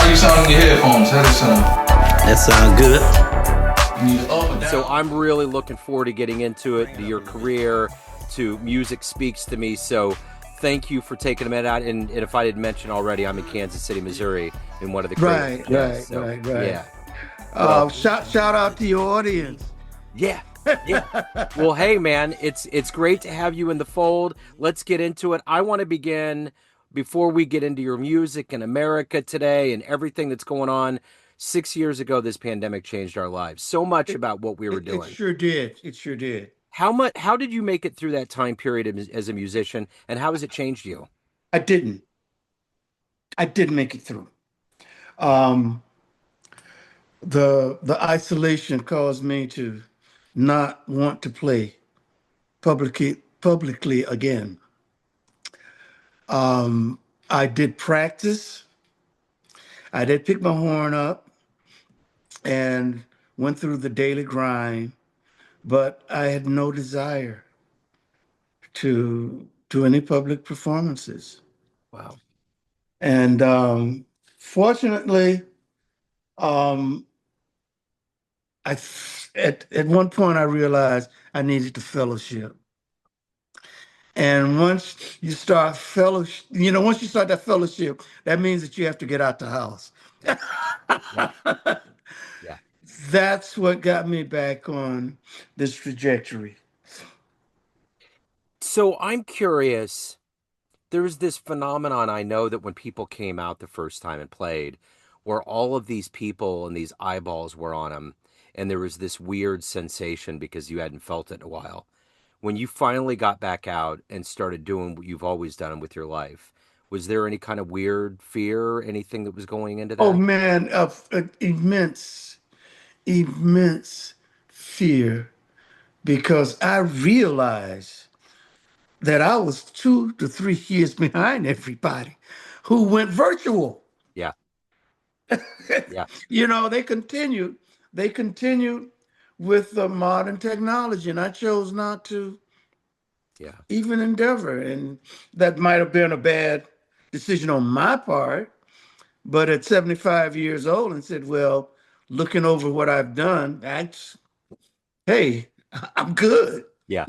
how you sound in your headphones? How does it sound? That sound good. You need up or down? So I'm really looking forward to getting into it, to your career, to Music Speaks to Me. So thank you for taking a minute out. And if I didn't mention already, I'm in Kansas City, Missouri, in one of the Right, creative so, right. Yeah. Well, Shout out to your audience. yeah. Well, hey, man, it's great to have you in the fold. Let's get into it. I want to begin before we get into your music in America today and everything that's going on. 6 years ago, this pandemic changed our lives. So much about what we were It doing. sure did. It sure did. How did you make it through that time period as a musician, and how has it changed you? I didn't. I didn't make it through. Um, the isolation caused me to not want to play publicly again. I did practice. I did pick my horn up and went through the daily grind, but I had no desire to do any public performances. Wow. And fortunately, um, at one point I realized I needed to fellowship. And once you start once you start that fellowship, that means that you have to get out the house. Yeah. That's what got me back on this trajectory. So I'm curious. There's this phenomenon I know that when people came out the first time and played, where all of these people and these eyeballs were on them, and there was this weird sensation because you hadn't felt it in a while. When you finally got back out and started doing what you've always done with your life, was there any kind of weird fear, anything that was going into Oh that? man, immense fear because I realized that I was 2 to 3 years behind everybody who went virtual. Yeah. Yeah. They continued with the modern technology, and I chose not to Yeah. even endeavor. And that might have been a bad decision on my part, but at 75 years old and said, well, looking over what I've done, hey, I'm good. Yeah.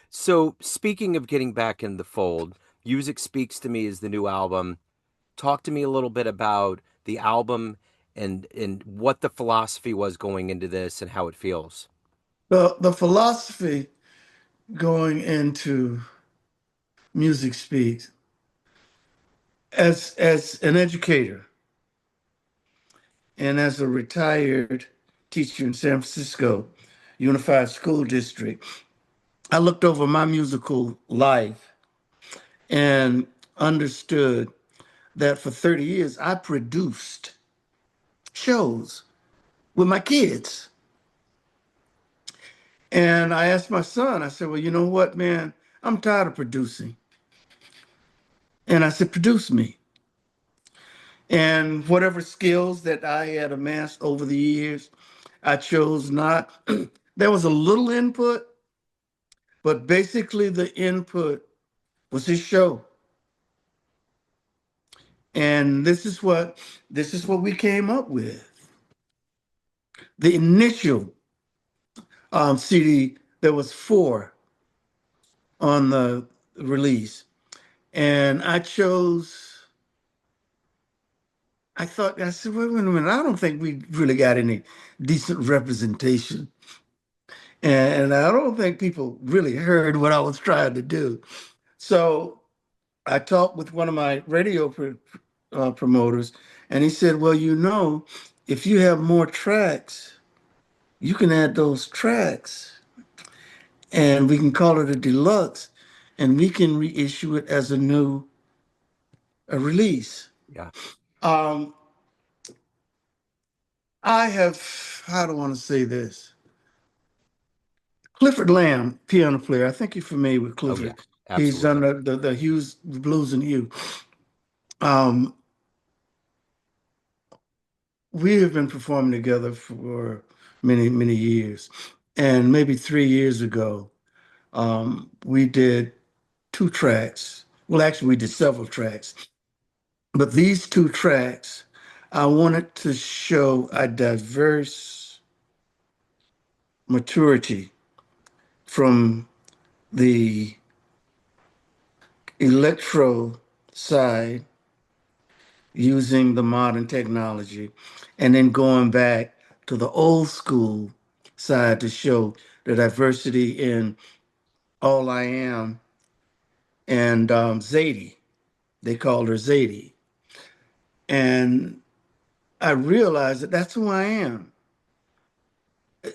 So speaking of getting back in the fold, Music Speaks to Me is the new album. Talk to me a little bit about the album and what the philosophy was going into this and how it feels. The philosophy going into Music Speaks, as an educator and as a retired teacher in San Francisco Unified School District, I looked over my musical life and understood that for 30 years I produced shows with my kids. And I asked my son, I said, well, you know what, man, I'm tired of producing. And I said, produce me. And whatever skills that I had amassed over the years, I chose not. There was a little input, but basically the input was his show. And this is what we came up with. The initial CD, there was 4 on the release. And I said, wait a minute, I don't think we really got any decent representation. And I don't think people really heard what I was trying to do. So I talked with one of my radio promoters, and he said, well, if you have more tracks, you can add those tracks and we can call it a deluxe and we can reissue it as a release. Yeah. Um, how do I want to say this? Clifford Lamb, piano player. I think you're familiar with Oh yeah. Clifford. He's Absolutely. done the Hughes Blues and Hugh. Um, we have been performing together for many, many years. And maybe 3 years ago, we did 2 tracks. Well, actually, we did several tracks. But these 2 tracks I wanted to show a diverse maturity from the electro side using the modern technology, and then going back to the old school side to show the diversity in All I Am and Zadie. They called her Zadie. And I realized that that's who I am.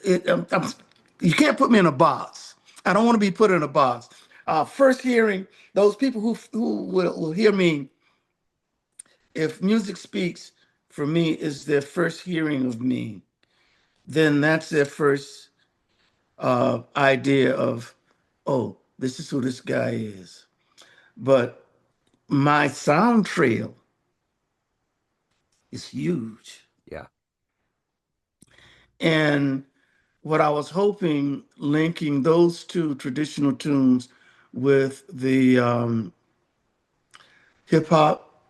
You can't put me in a box. I don't want to be put in a box. First hearing those people who will hear me, if music speaks for me is their first hearing of me, then that's their first idea of, oh, this is who this guy is. But my sound trail is huge. Yeah. And what I was hoping, linking those two traditional tunes with the hip hop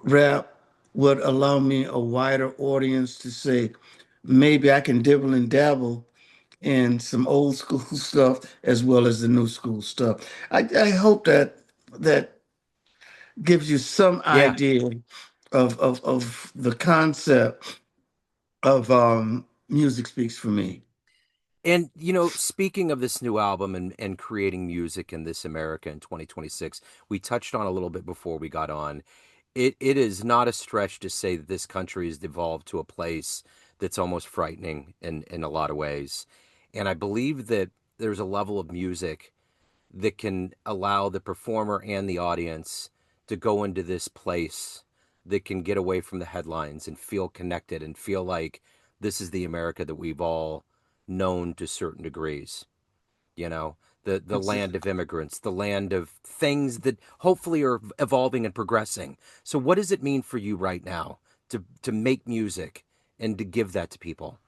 rap, would allow me a wider audience to say, maybe I can dibble and dabble in some old school stuff as well as the new school stuff. I hope that gives you some Yeah. idea of the concept of music speaks for me. And speaking of this new album and creating music in this America in 2026, we touched on a little bit before we got on. It is not a stretch to say that this country has devolved to a place that's almost frightening in a lot of ways. And I believe that there's a level of music that can allow the performer and the audience to go into this place that can get away from the headlines and feel connected and feel like this is the America that we've all known to certain degrees. You know, the It's, land of immigrants, the land of things that hopefully are evolving and progressing. So what does it mean for you right now to make music and to give that to people?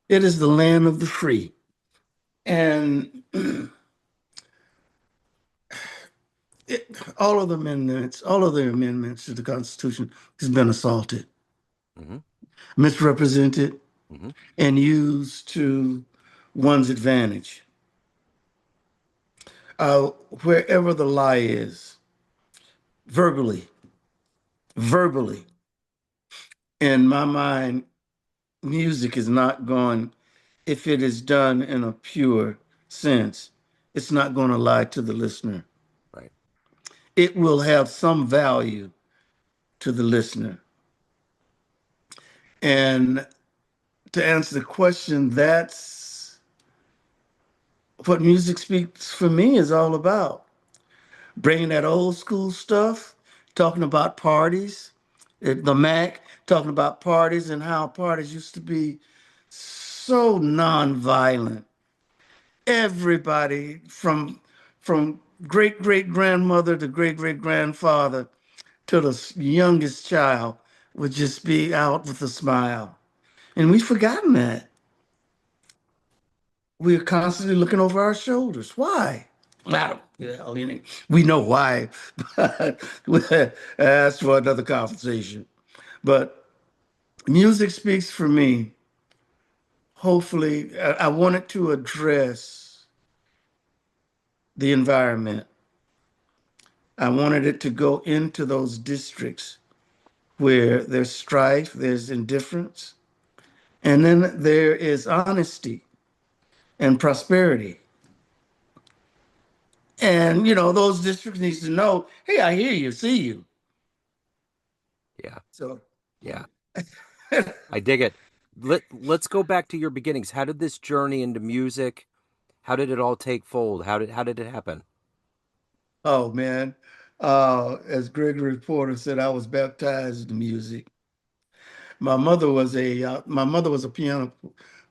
it is the land of the free. And all of the amendments to the Constitution has been assaulted, Hmm. misrepresented, Hmm. and used to one's advantage. Uh, Wherever the lie is, verbally, verbally, in my mind, music is not going, if it is done in a pure sense, it's not going to lie to the listener. Right. It will have some value to the listener. And to answer the question, that's what music speaks for me is all about. Bringing that old school stuff, talking about parties, the Mac, talking about parties and how parties used to be so nonviolent. Everybody from great great grandmother to great great grandfather to the youngest child would just be out with a smile. And we've forgotten that. We're constantly looking over our shoulders. Why? I don't, we know why, but that's for another conversation. But music speaks for me. Hopefully, I wanted to address the environment. I wanted it to go into those districts where there's strife, there's indifference, and then there is honesty and prosperity. And those districts needs to know, hey, I hear you, see you. Yeah. So Yeah. I dig it. Let's go back to your beginnings. How did this journey into music? How did it all take fold? How did it happen? oh man, as Gregory Porter said, I was baptized in music. My mother was a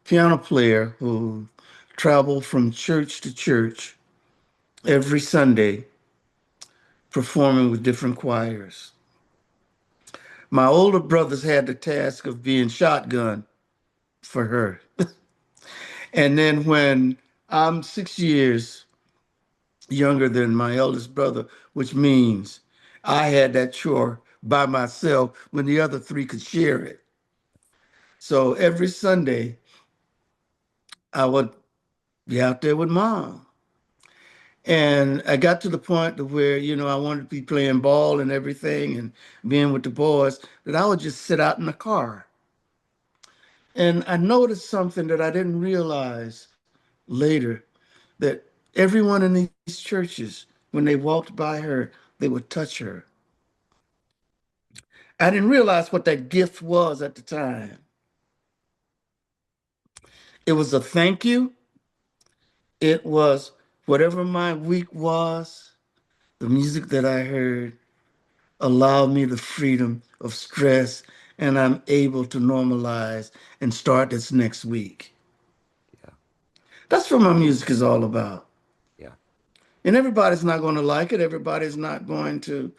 piano player who traveled from church to church every Sunday, performing with different choirs. My older brothers had the task of being shotgun for her. And then when I'm 6 years younger than my eldest brother, which means I had that chore by myself when the other three could share it. So every Sunday, I would be out there with mom. And I got to the point to where, I wanted to be playing ball and everything and being with the boys, that I would just sit out in the car. And I noticed something that I didn't realize later, that everyone in these churches, when they walked by her, they would touch her. I didn't realize what that gift was at the time. It was a thank you. It was whatever my week was, the music that I heard allowed me the freedom of stress, and I'm able to normalize and start this next week. Yeah. That's what my music is all about. Yeah. And everybody's not going to like it. Everybody's not going to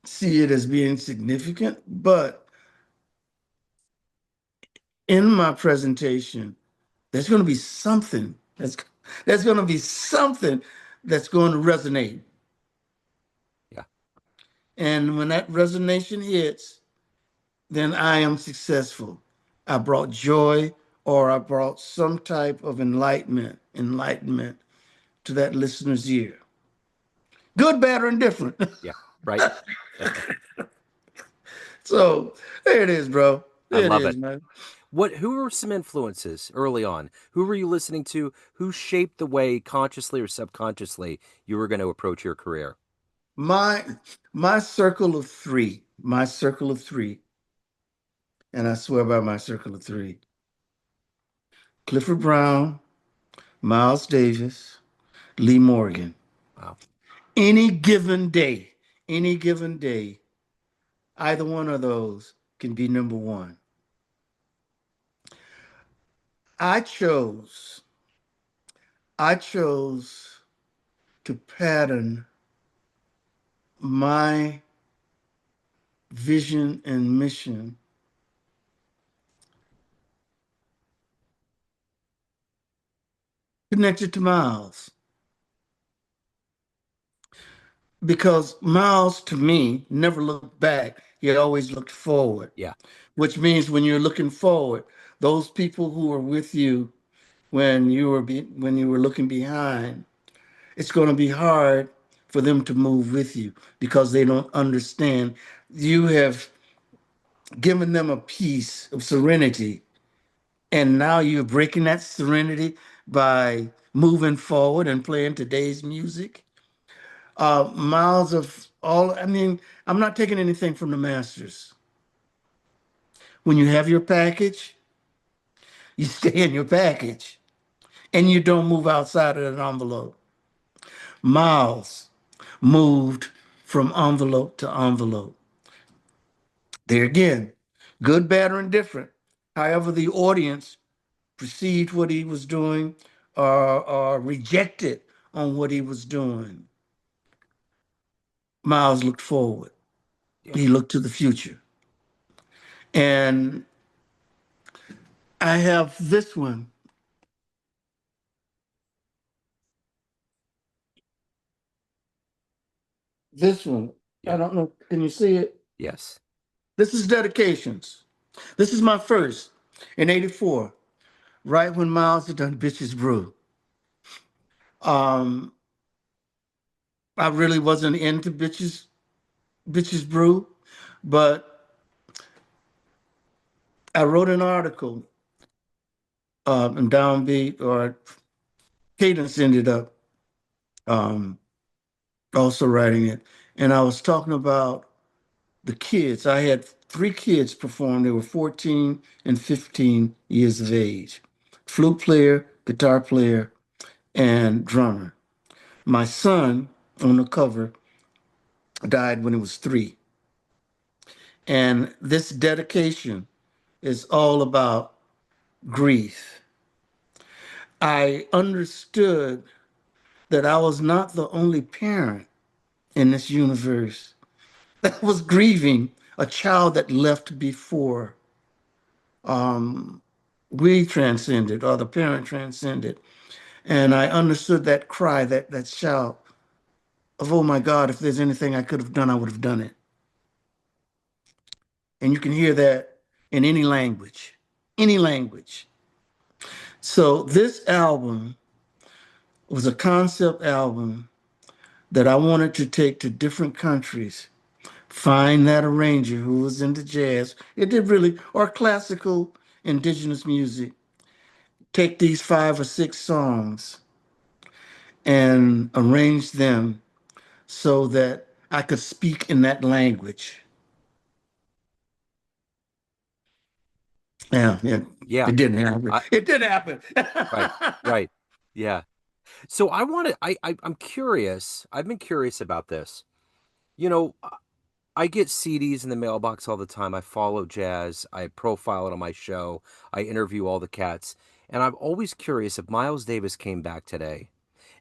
see it as being significant, but in my presentation, there's going to be something there's going to be something that's going to resonate. Yeah. And when that resonation hits, then I am successful. I brought joy, or I brought some type of enlightenment to that listener's ear. Good, bad, or indifferent. Yeah. Right. So there it is, bro. I There it love is, it. man. Who were some influences early on? Who were you listening to? Who shaped the way, consciously or subconsciously, you were going to approach your career? My my circle of three, and I swear by my circle of three: Clifford Brown, Miles Davis, Lee Morgan. Wow. Any given day, any given day, either one of those can be number one. I chose, I chose to pattern my vision and mission connected to Miles, because Miles, to me, never looked back. He always looked forward, Yeah. which means when you're looking forward, those people who were with you when you were looking behind, it's going to be hard for them to move with you because they don't understand. You have given them a piece of serenity, and now you're breaking that serenity by moving forward and playing today's music. Miles of all, I mean, I'm not taking anything from the masters. When you have your package, you stay in your package and you don't move outside of that envelope. Miles moved from envelope to envelope. There again, good, bad, or indifferent. However, the audience perceived what he was doing, or rejected on what he was doing. Miles looked forward. Yeah. He looked to the future. And I have this one. This one. I Yeah. don't know. Can you see it? Yes. This is dedications. This is my first in '84, right when Miles had done Bitches Brew. Um, I really wasn't into Bitches Brew, but I wrote an article, and Downbeat, or Cadence ended up um, also writing it. And I was talking about the kids. I had three kids perform. They were 14 and 15 years of age: flute player, guitar player, and drummer. My son on the cover died when he was 3. And this dedication is all about grief. I understood that I was not the only parent in this universe that was grieving a child that left before um, we transcended, or the parent transcended. And I understood that cry, that shout of, oh my God, if there's anything I could have done, I would have done it. And you can hear that in any language, any language. So this album was a concept album that I wanted to take to different countries, find that arranger who was into jazz, it did really, or classical indigenous music, take these 5 or 6 songs and arrange them so that I could speak in that language. Yeah, yeah. Yeah. It didn't happen. I It did happen. right. Right. Yeah. So I want to I'm curious. I've been curious about this. You know, I get CDs in the mailbox all the time. I follow jazz. I profile it on my show. I interview all the cats. And I'm always curious if Miles Davis came back today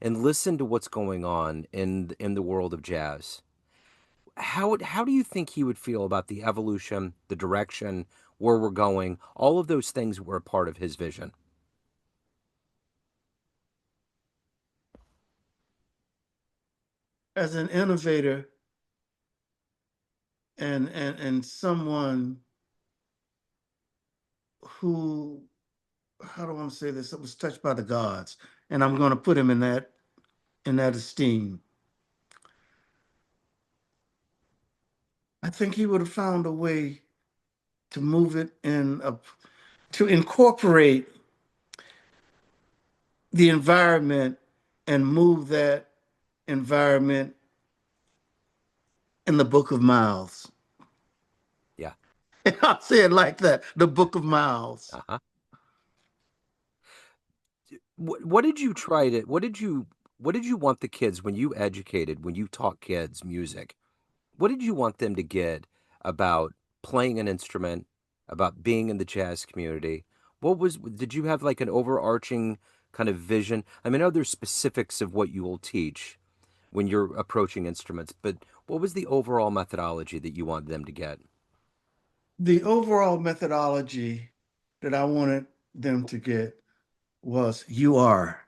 and listened to what's going on in the world of jazz. How do you think he would feel about the evolution, the direction, where we're going? All of those things were a part of his vision. As an innovator and someone who, how do I want to say this, that was touched by the gods, and I'm going to put him in that esteem. I think he would have found a way to move it to incorporate the environment and move that environment in the Book of Miles. Yeah. And I'll say it like that, the Book of Miles. Uh-huh. What did you try to what did you want the kids when you educated, when you taught kids music? What did you want them to get about playing an instrument, about being in the jazz community? Did you have like an overarching kind of vision? I mean, I know there's specifics of what you will teach when you're approaching instruments, but what was the overall methodology that you wanted them to get? The overall methodology that I wanted them to get was you are.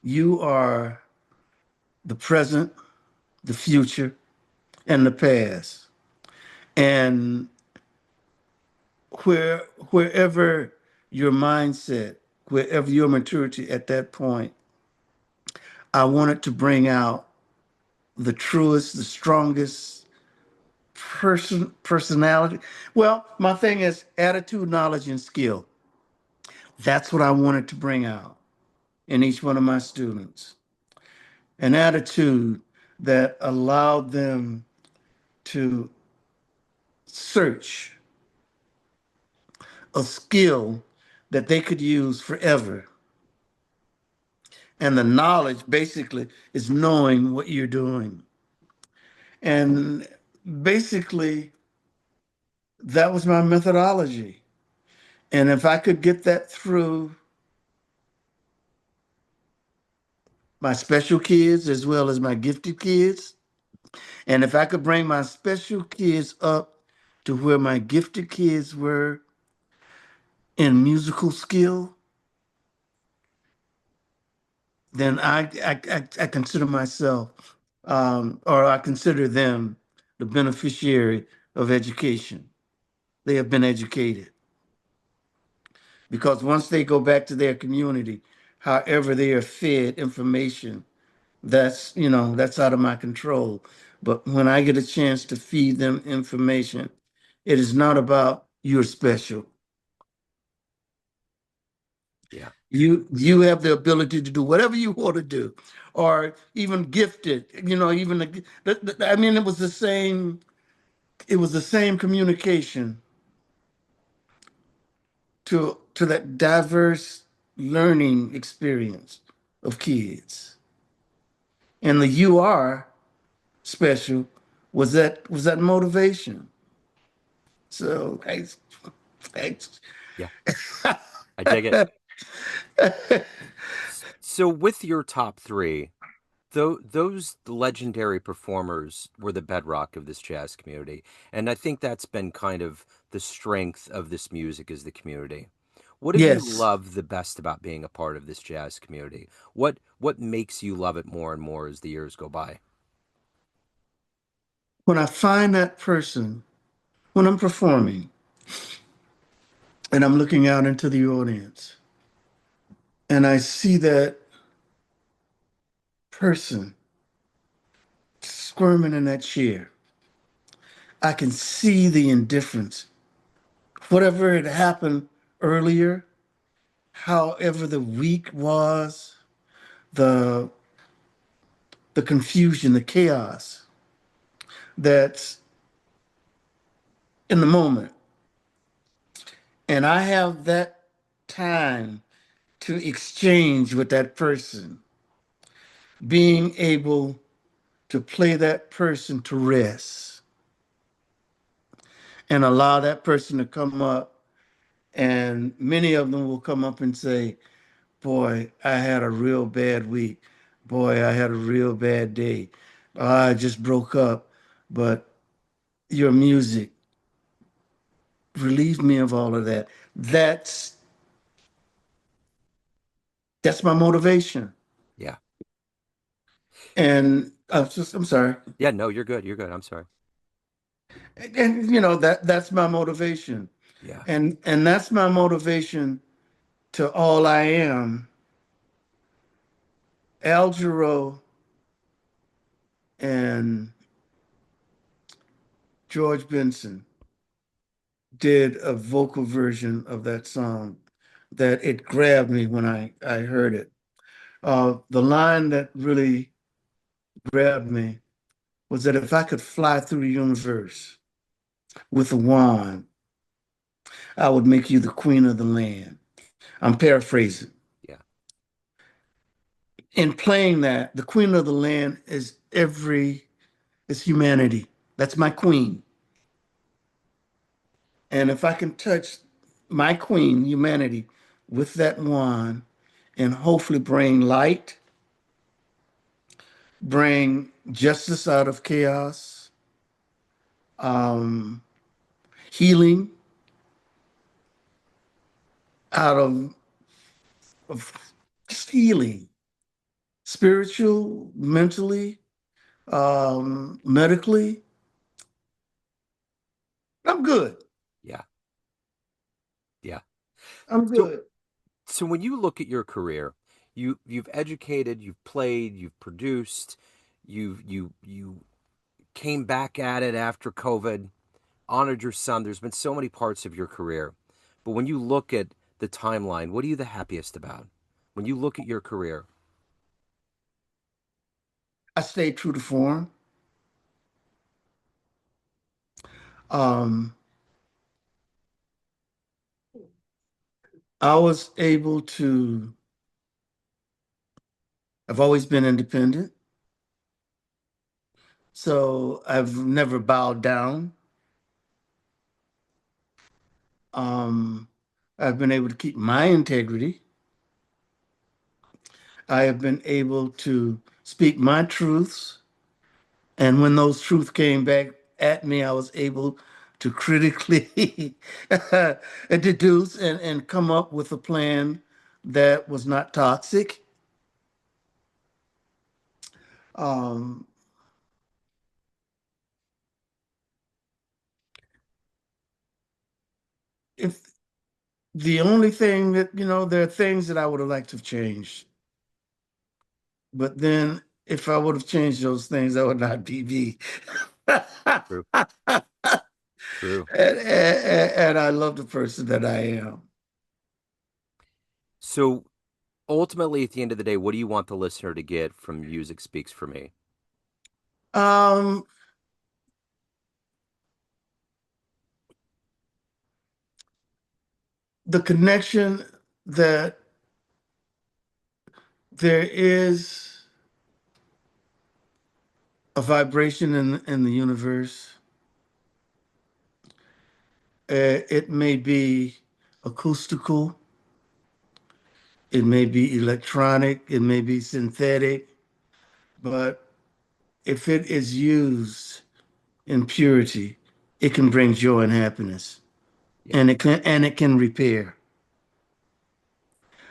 You are the present, the future, and the past. And wherever your mindset, wherever your maturity at that point, I wanted to bring out the truest, the strongest personality. Well, my thing is attitude, knowledge, and skill. That's what I wanted to bring out in each one of my students. An attitude that allowed them to search a skill that they could use forever. And the knowledge basically is knowing what you're doing. And basically, that was my methodology. And if I could get that through my special kids as well as my gifted kids, and if I could bring my special kids up to where my gifted kids were in musical skill, then I consider myself, or I consider them the beneficiary of education. They have been educated because once they go back to their community, however they are fed information, that's out of my control. But when I get a chance to feed them information, it is not about you're special. Yeah. You have the ability to do whatever you want to do, or even gifted. Even I mean, it was the same communication to that diverse learning experience of kids. And the you are special was that motivation. So I Yeah. I dig it. So with your top three, those legendary performers were the bedrock of this jazz community. And I think that's been kind of the strength of this music is the community. What have you yes. loved the best about being a part of this jazz community? What makes you love it more and more as the years go by? when I find that person, when I'm performing and I'm looking out into the audience and I see that person squirming in that chair, I can see the indifference. Whatever had happened earlier, however the week was, the the confusion, the chaos that's in the moment. And I have that time to exchange with that person, being able to play that person to rest and allow that person to come up. And many of them will come up and say, boy, I had a real bad week. Boy, I had a real bad day. I just broke up, but your music relieved me of all of that. That's my motivation. Yeah. And I'm sorry. Yeah, no, you're good. You're good. I'm sorry. And you know that's my motivation. Yeah. And that's my motivation to all I am. Al Jarreau and George Benson did a vocal version of that song that it grabbed me when I heard it. The line that really grabbed me was that if I could fly through the universe with a wand, I would make you the queen of the land. I'm paraphrasing. Yeah. In playing that, the queen of the land is humanity. That's my queen. And if I can touch my queen, humanity, with that wand and hopefully bring light, bring justice out of chaos, um, healing out of just healing, spiritual, mentally, medically, I'm good. Yeah. Yeah. I'm So good. so when you look at your career, you've educated, you've played, you've produced, you came back at it after COVID, honored your son. There's been so many parts of your career. But when you look at the timeline, what are you the happiest about? When you look at your career? I stayed true to form. Um, I was able to, I've always been independent. So I've never bowed down. Um, I've been able to keep my integrity. I have been able to speak my truths. And when those truths came back at me, I was able to critically deduce and come up with a plan that was not toxic. Um, if the only thing that, there are things that I would have liked to have changed. But then if I would have changed those things, I would not be me. True. True. And I love the person that I am. So ultimately, at the end of the day, what do you want the listener to get from Music Speaks for Me? Um, the connection that there is a vibration in the universe. It may be acoustical, it may be electronic, it may be synthetic, but if it is used in purity, it can bring joy and happiness, Yeah. and it can repair.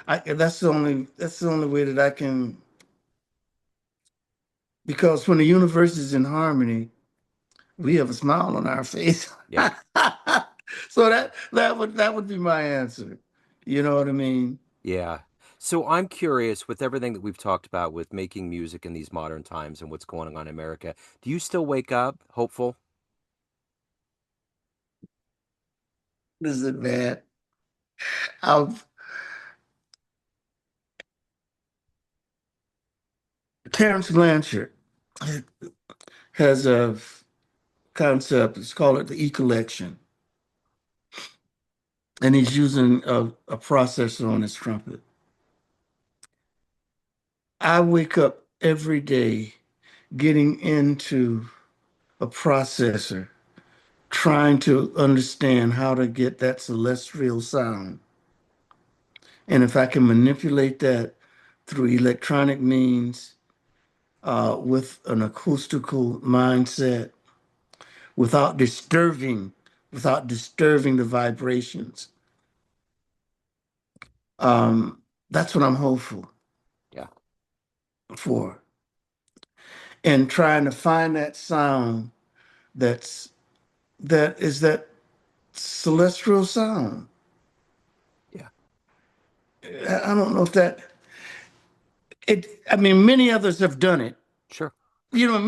That's the only way that I can, because when the universe is in harmony, we have a smile on our face. Yeah. So that would be my answer. You know what I mean? Yeah. So I'm curious with everything that we've talked about with making music in these modern times and what's going on in America. Do you still wake up hopeful? This is bad. I've, Terrence Blanchard has a concept. It's called it the E-collection, and he's using a processor on his trumpet. I wake up every day getting into a processor, trying to understand how to get that celestial sound. And if I can manipulate that through electronic means, with an acoustical mindset, without disturbing, without disturbing the vibrations, that's what I'm hopeful Yeah. for. And trying to find that sound that is that celestial sound. Yeah. I don't know if that it. I mean, many others have done it. Sure. You know,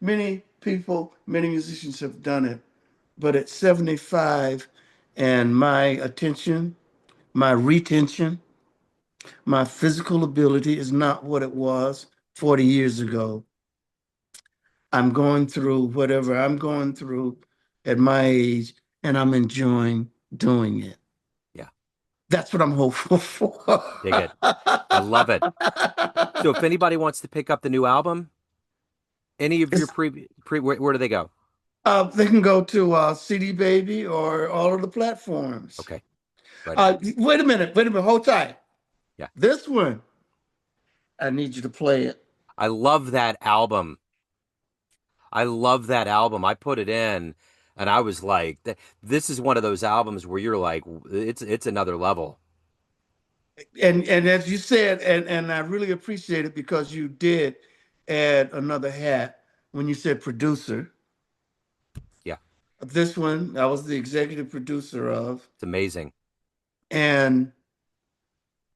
many people, many musicians have done it. But at 75, and my attention, my retention, my physical ability is not what it was 40 years ago. I'm going through whatever I'm going through at my age, and I'm enjoying doing it. Yeah. That's what I'm hopeful for. Dig it. I love it. So if anybody wants to pick up the new album, any of your It's, where do they go? they can go to CD Baby or all of the platforms. Okay. Right on. Wait a minute, hold tight. Yeah. This one, I need you to play it. I love that album. I love that album. I put it in and I was like, this is one of those albums where you're like, it's another level. And as you said, and I really appreciate it because you did add another hat when you said producer. Yeah. This one, I was the executive producer of, It's amazing. and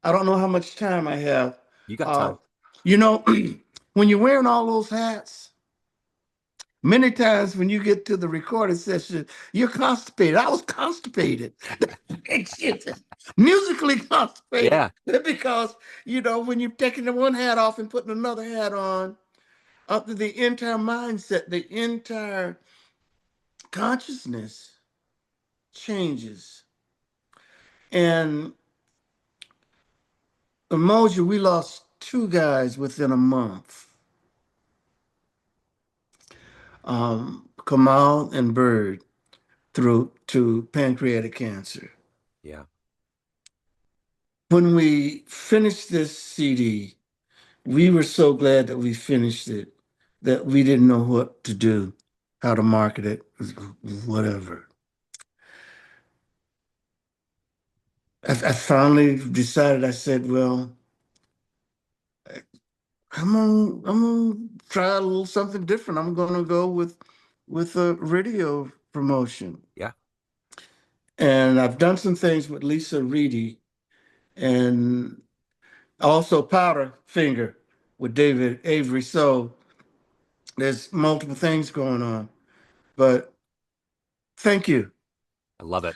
I don't know how much time I have. You got Uh, time. you know, when you're wearing all those hats, many times when you get to the recording session, you're constipated. I was constipated. Musically constipated Yeah. because, when you're taking the one hat off and putting another hat on, up to the entire mindset, the entire consciousness changes. And Emoji, we lost two guys within a month, Kamal and Bird, through to pancreatic cancer. Yeah. When we finished this CD, we were so glad that we finished it that we didn't know what to do, how to market it, whatever. I finally decided, I said, well, I'm gonna try a little something different. I'm gonna go with a radio promotion. Yeah. And I've done some things with Lisa Reedy and also Powder Finger with David Avery. So there's multiple things going on. But thank you. I love it.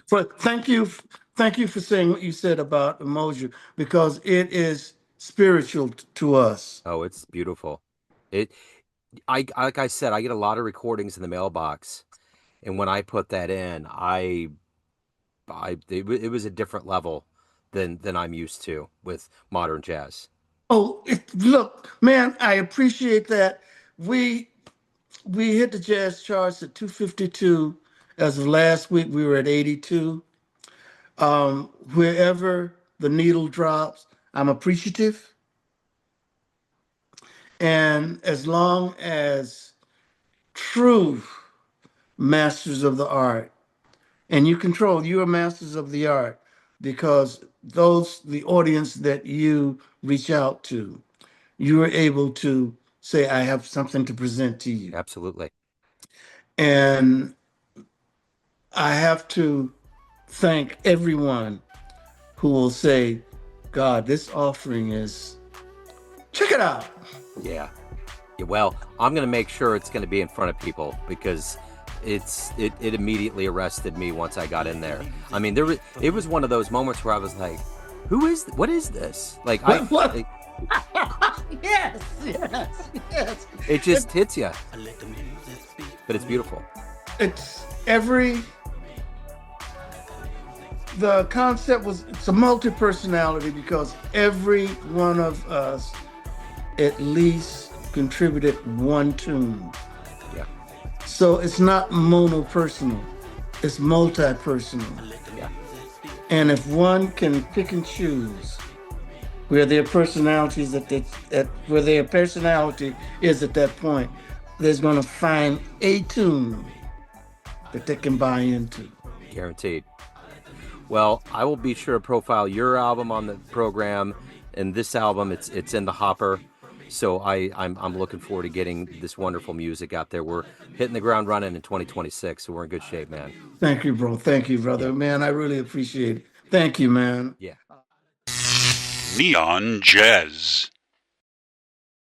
Thank you for saying what you said about emoji because it is spiritual to us. Oh, it's beautiful. It like I said, I get a lot of recordings in the mailbox, and when I put that in, it was a different level than I'm used to with modern jazz. Oh, look, man, I appreciate that. We we hit the jazz charts at 252. As of last week, we were at 82. Wherever the needle drops, I'm appreciative. And as long as true masters of the art, and you are masters of the art because the audience that you reach out to, you are able to say, I have something to present to you. Absolutely. And I have to thank everyone who will say, God, this offering is, check it out. Yeah. Yeah, well, I'm going to make sure it's going to be in front of people because it immediately arrested me once I got in there. I mean, it was one of those moments where I was like, what is this? Like What? Yes, yes, yes. it just hits you. But it's beautiful. It's the concept was, it's a multi-personality because every one of us at least contributed one tune. Yeah. So it's not mono-personal, it's multi-personal. Yeah. And if one can pick and choose where their personalities where their personality is at that point, there's going to find a tune that they can buy into. Guaranteed. Well, I will be sure to profile your album on the program, and this album it's in the hopper. So I'm looking forward to getting this wonderful music out there. We're hitting the ground running in 2026, so we're in good shape, man. Thank you, bro. Thank you, brother. Yeah. Man, I really appreciate it. Thank you, man. Yeah. Neon Jazz.